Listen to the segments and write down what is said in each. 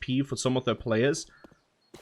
HP for some of their players.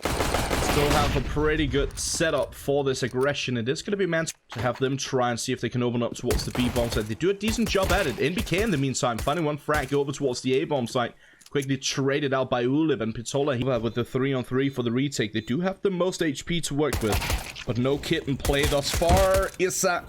Still have a pretty good setup for this aggression. It is going to be meant to have them try and see if they can open up towards the B bomb site. They do a decent job at it. NBK in the meantime, finding one frag over towards the A bomb site. Quickly traded out by Ulib and Pitola with the 3-on-3 for the retake. They do have the most HP to work with, but no kit in play thus far. Issa,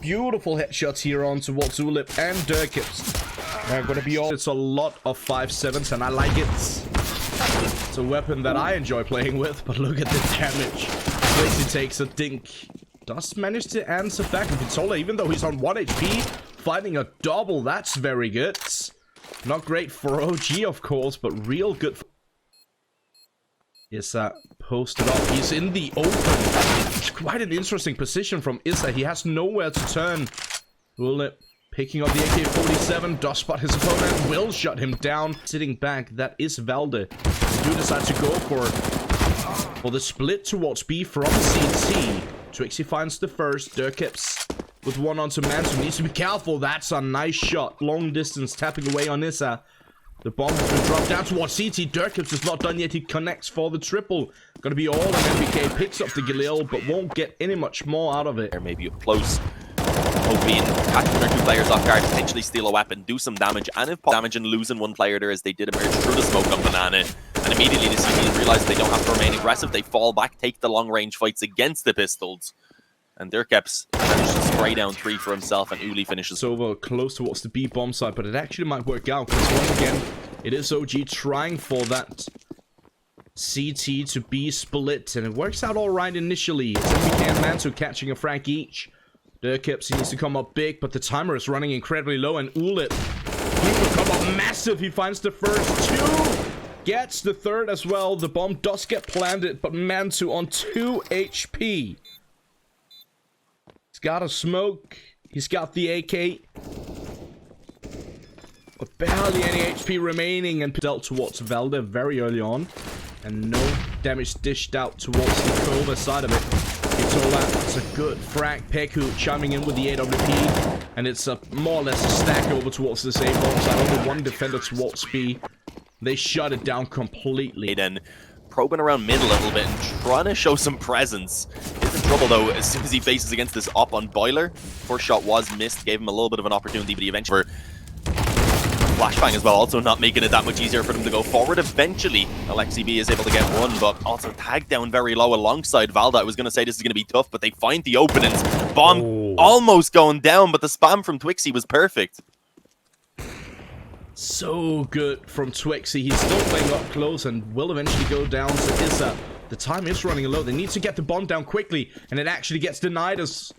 beautiful headshots here on towards Ulib and Dirkips. They're going to be all. It's a lot of 5-7s, and I like it. It's a weapon that I enjoy playing with, but look at the damage. Twixy takes a dink. Does manage to answer back, and Pitola, even though he's on 1 HP, finding a double. That's very good. Not great for OG, of course, but real good. Issa posted up. He's in the open. It's quite an interesting position from Issa. He has nowhere to turn. Ulib picking up the AK-47. Does spot his opponent. Will shut him down. Sitting back, that is Valde. Do decide to go for the split towards B from CT. Twixy finds the first. Dirkips with one onto Mantuu. Needs to be careful. That's a nice shot. Long distance tapping away on Issa. The bomb has been dropped down towards CT. Dirkips is not done yet. He connects for the triple. Gonna be all in. MBK picks up the Galil, but won't get any much more out of it. Or maybe up close. Hoping catch one or two players off guard, potentially steal a weapon, do some damage, and if damage and losing one player there as they did emerge through the smoke on Banana. And immediately the CT realize they don't have to remain aggressive. They fall back, take the long range fights against the pistols. And Dirkips manages to spray down 3 for himself, and Uli finishes over close towards the B bomb site, but it actually might work out because once again, it is OG trying for that CT to be split, and it works out all right initially. It's MBK and Mantuu catching a frag each. Dirkips, he needs to come up big, but the timer is running incredibly low, and Ulib, he will come up massive. He finds the first 2, gets the third as well. The bomb does get planted, but Mantuu on 2 HP. He's got a smoke. He's got the AK. But barely any HP remaining, and dealt towards Valde very early on. And no damage dished out towards the KOVA side of it. It's a good frag. Peku chiming in with the AWP. And it's a more or less a stack over towards this A bomb side. Only one defender towards B. They shut it down completely. Then probing around mid a little bit and trying to show some presence. He's in trouble though as soon as he faces against this op on Boiler. First shot was missed, gave him a little bit of an opportunity, but he eventually flashbang as well, also not making it that much easier for them to go forward. Eventually, Alexi B is able to get one, but also tagged down very low alongside Valda. I was going to say this is going to be tough, but they find the openings. Bomb almost going down, but the spam from Twixy was perfect. So good from Twixy. He's still playing up close and will eventually go down to Issa. The time is running low. They need to get the bomb down quickly, and it actually gets denied as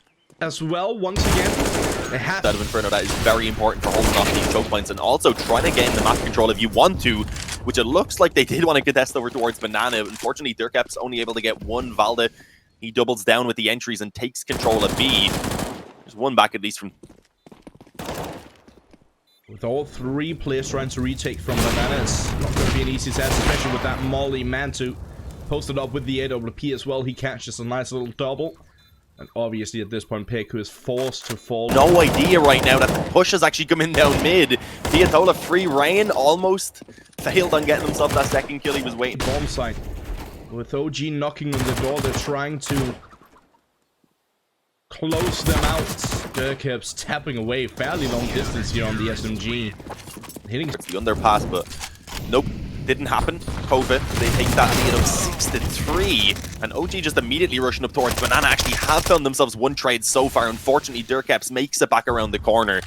well once again. They have out of Inferno. That is very important for holding off these choke points and also trying to gain the map control if you want to, which it looks like they did want to contest over towards Banana. Unfortunately, Dirkap's only able to get one. Valde, he doubles down with the entries and takes control of B. There's one back at least from... With all 3 players trying to retake from Banana, it's not going to be an easy task, especially with that Molly. Mantuu posted up with the AWP as well. He catches a nice little double. And obviously at this point, Peku is forced to fall. No idea right now that the push is actually coming down mid. Piatola free reign, almost failed on getting himself that second kill he was waiting. Bomb site. With OG knocking on the door, they're trying to close them out. Dirkips tapping away fairly long distance here on the SMG. Hitting the underpass, but nope. Didn't happen. KOVA, they take that lead of 6-3, and OG just immediately rushing up towards Banana. Actually have found themselves one trade so far. Unfortunately, Dirkips makes it back around the corner.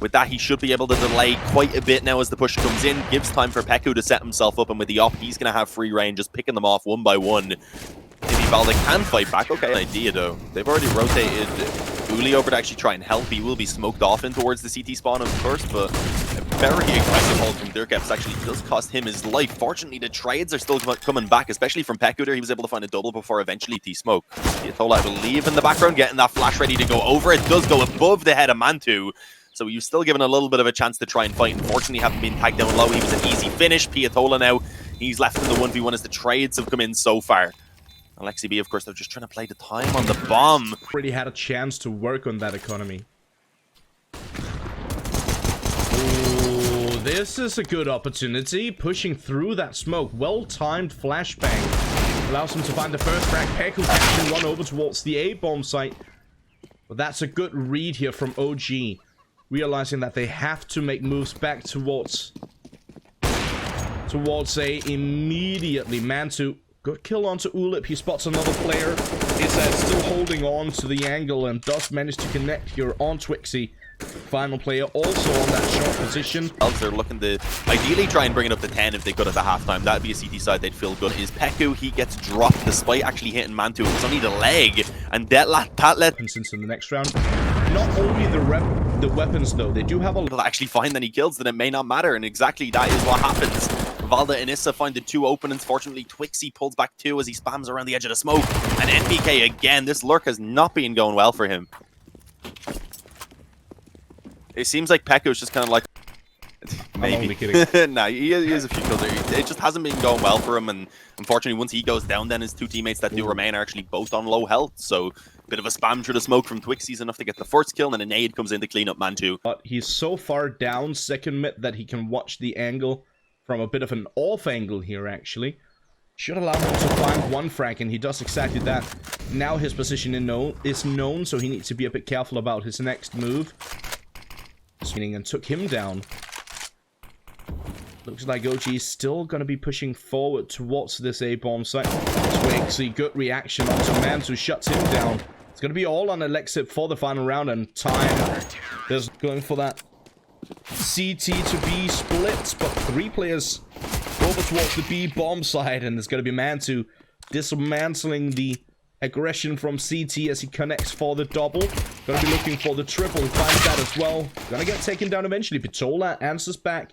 With that, he should be able to delay quite a bit now as the push comes in. Gives time for Peku to set himself up, and with the op, he's going to have free reign, just picking them off one by one. Maybe Valde can fight back. Okay, idea though. They've already rotated Uli over to actually try and help. He will be smoked off in towards the CT spawn at first, but a very aggressive hold from Dirkips actually does cost him his life. Fortunately, the trades are still coming back, especially from Peku there. He was able to find a double before eventually T-Smoke. Piatola, I believe, in the background, getting that flash ready to go over. It does go above the head of Mantuu, so he was still given a little bit of a chance to try and fight. Unfortunately, having been tagged down low, he was an easy finish. Piatola now, he's left in the 1v1 as the trades have come in so far. Alexi B, of course, they're just trying to play the time on the bomb. Already had a chance to work on that economy. Ooh, this is a good opportunity. Pushing through that smoke. Well-timed flashbang. Allows him to find the first frag. Peku catching one over towards the A-bomb site. But that's a good read here from OG. Realizing that they have to make moves back towards A immediately. Mantuu. Good kill onto Ulip. He spots another player. Is still holding on to the angle and does manage to connect here on Twixie. Final player also on that short position. They're looking to ideally try and bring it up to 10 if they could at the halftime. That'd be a CT side they'd feel good. Is Peku, he gets dropped despite actually hitting Mantuu. It was only the leg, and that led since in the next round. Not only the weapons though, they do have a lot. Actually find any kills, then it may not matter, and exactly that is what happens. Valda and Issa find the 2 openings. Fortunately, Twixie pulls back 2 as he spams around the edge of the smoke. And NBK again, this lurk has not been going well for him. It seems like Peku's just kind of like... Maybe. I'm only kidding. Nah, he has a few kills there. It just hasn't been going well for him, and unfortunately, once he goes down, then his 2 teammates that do remain are actually both on low health, so a bit of a spam through the smoke from Twixie's enough to get the first kill, and then a nade comes in to clean up Mantuu. But he's so far down second mid that he can watch the angle from a bit of an off angle here, actually. Should allow him to find one frag, and he does exactly that. Now his position is known, so he needs to be a bit careful about his next move. And took him down. Looks like OG is still going to be pushing forward towards this A-bomb site. Twixie, good reaction onto Mantuu, shuts him down. It's going to be all on Alexip for the final round, and time is going for that CT to B split, but 3 players over towards the B bomb side, and it's going to be Mantuu dismantling the aggression from CT as he connects for the double. Gonna be looking for the triple and finds that as well. Gonna get taken down eventually. Pitola answers back.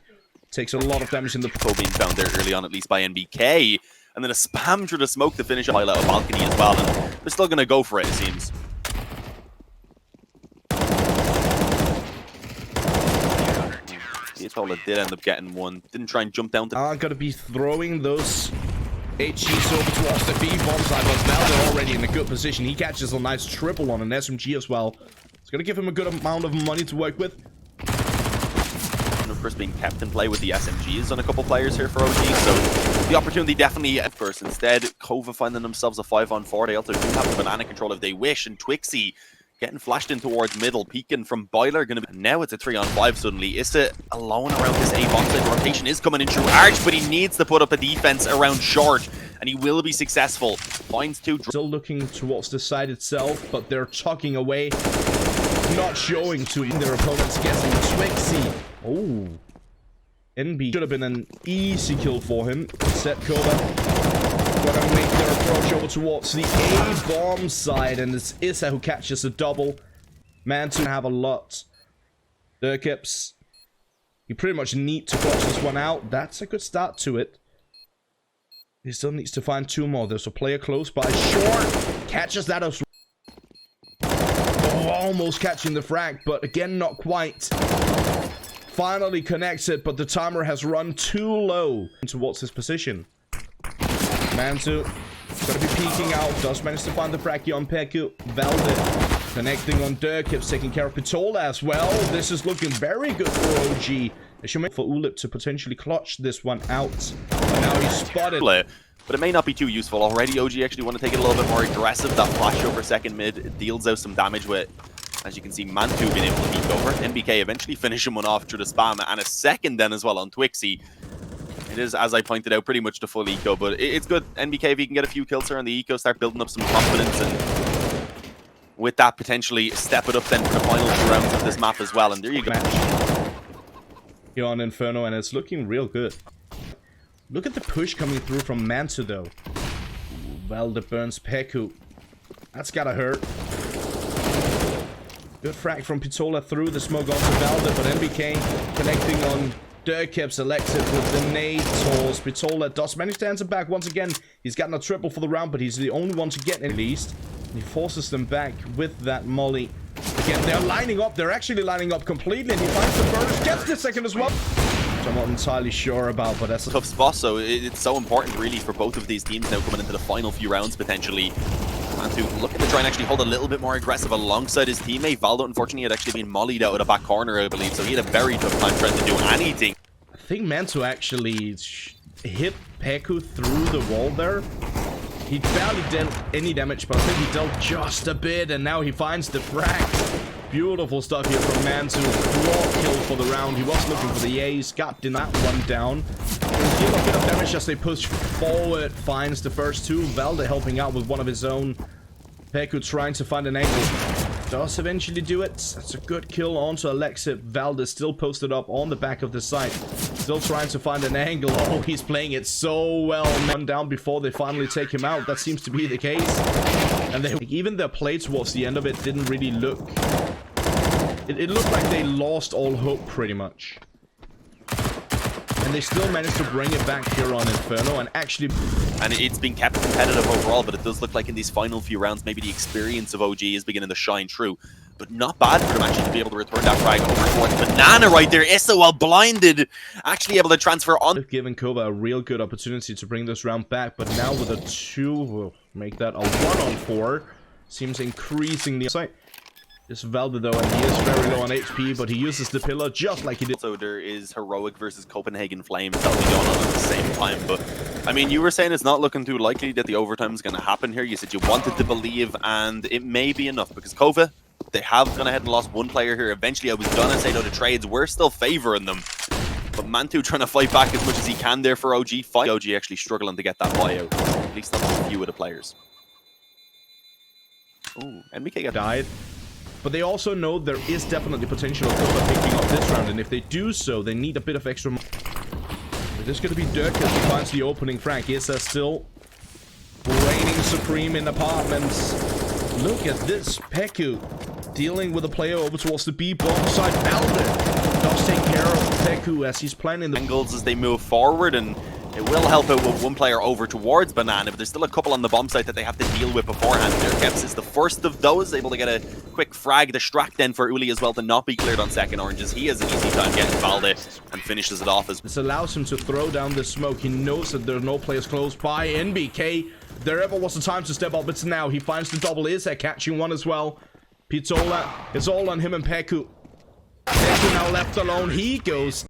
Takes a lot of damage in the... Being found there early on, at least by NBK. And then a spam through the smoke to finish a highlight of balcony as well. And they're still gonna go for it, it seems. Pitola did end up getting one. Didn't try and jump down to... Gonna be throwing those HGs over towards the B-bomb side, but Valda already in a good position. He catches a nice triple on an SMG as well. It's going to give him a good amount of money to work with. And of course, being kept in play with the SMGs on a couple players here for OG, so the opportunity definitely at first. Instead, KOVA finding themselves a 5-on-4. They also do have the banana control if they wish, and Twixie getting flashed in towards middle, peeking from Boiler. Gonna be... Now it's a 3-on-5 suddenly. Issa alone around this A-bomb side. The rotation is coming in through Arch, but he needs to put up a defense around short, and he will be successful. Finds 2. Still looking towards the side itself, but they're tucking away. Not showing to their opponents, guessing Twixie. Oh. NB should have been an easy kill for him. Set KOVA. Gonna make their approach over towards the A-bomb side, and it's Issa who catches a double. Mantuu have a lot. Durkips, you pretty much need to clutch this one out. That's a good start to it. He still needs to find 2 more. There's a player close by. Short catches that as well. Oh, almost catching the frag, but again, not quite. Finally connects it, but the timer has run too low towards his position. Mantuu gonna be peeking out, does manage to find the frag on Peku. Valda connecting on Durkips, taking care of Pitola as well. This is looking very good for OG. It should make for Ulip to potentially clutch this one out. And now he's spotted. But it may not be too useful. Already OG actually want to take it a little bit more aggressive. That flash over second mid deals out some damage with, as you can see, Mantuu being able to peek over. NBK eventually finishing one off through the spam, and a second then as well on Twixie. It is, as I pointed out, pretty much the full eco, but it's good. NBK, if he can get a few kills here on the eco, start building up some confidence, and with that, potentially step it up then for the final 2 rounds of this map as well. And there you go. Here on Inferno, and it's looking real good. Look at the push coming through from Mantuu, though. Valda burns Peku. That's gotta hurt. Good frag from Pitola through the smoke onto Valda, but NBK connecting on Durkips. Alexip with the nade toss. Pitola does manage to answer back once again. He's gotten a triple for the round, but he's the only one to get at least. And he forces them back with that molly. Again, they're lining up. They're actually lining up completely, and he finds the burst. Gets the second as well. Which I'm not entirely sure about, but that's a tough spot. So it's so important, really, for both of these teams now coming into the final few rounds potentially. Mantuu looking to try and actually hold a little bit more aggressive alongside his teammate. Valdo, unfortunately, had actually been mollied out of the back corner, I believe, so he had a very tough time trying to do anything. think Mantuu actually hit Peku through the wall there. He barely dealt any damage, but I think he dealt just a bit, and now he finds the frag. Beautiful stuff here from Mantuu. Claw kill for the round. He was looking for the ace, got that one down. He'll deal a bit of damage as they push forward. Finds the first two. Valde helping out with one of his own. Peku trying to find an angle. Does eventually do it. That's a good kill onto Alexip. Valde still posted up on the back of the site. Still trying to find an angle. Oh, he's playing it so well. One down before they finally take him out. That seems to be the case. And they, even their play towards the end of it didn't really look... It looked like they lost all hope, pretty much. And they still managed to bring it back here on Inferno and actually... And it's been kept competitive overall, but it does look like in these final few rounds, maybe the experience of OG is beginning to shine through. But not bad for them actually to be able to return that frag over towards Banana right there. Issa, while blinded, actually able to transfer on. They've given KOVA a real good opportunity to bring this round back, but now with a 2, we'll make that a 1-on-4. Seems increasingly... This Valde though, and he is very low on HP, but he uses the pillar just like he did. So there is Heroic versus Copenhagen Flames that'll be going on at the same time. But I mean, you were saying it's not looking too likely that the overtime is going to happen here. You said you wanted to believe, and it may be enough because KOVA, they have gone ahead and lost one player here. Eventually, I was gonna say no to trades. We're still favoring them, but Mantuu trying to fight back as much as he can there for OG. OG actually struggling to get that buyout. At least that's a few of the players. Oh, NBK got died. But they also know there is definitely potential of KOVA picking up this round, and if they do so, they need a bit of extra... It is going to be Dirk as he finds the opening frag. ESL still reigning supreme in apartments. Look at this, Peku dealing with a player over towards the B bomb side. Valde does take care of Peku as he's planning the angles as they move forward, and it will help out with one player over towards Banana, but there's still a couple on the bomb site that they have to deal with beforehand. Dirkeps is the first of those, able to get a quick frag distract then for Uli as well to not be cleared on second oranges. He has an easy time getting Valde and finishes it off as... This allows him to throw down the smoke. He knows that there are no players close by. NBK, there ever was a time to step up, it's now. He finds the double. Is catching one as well. Pizzola, it's all on him and Peku. Peku now left alone. He goes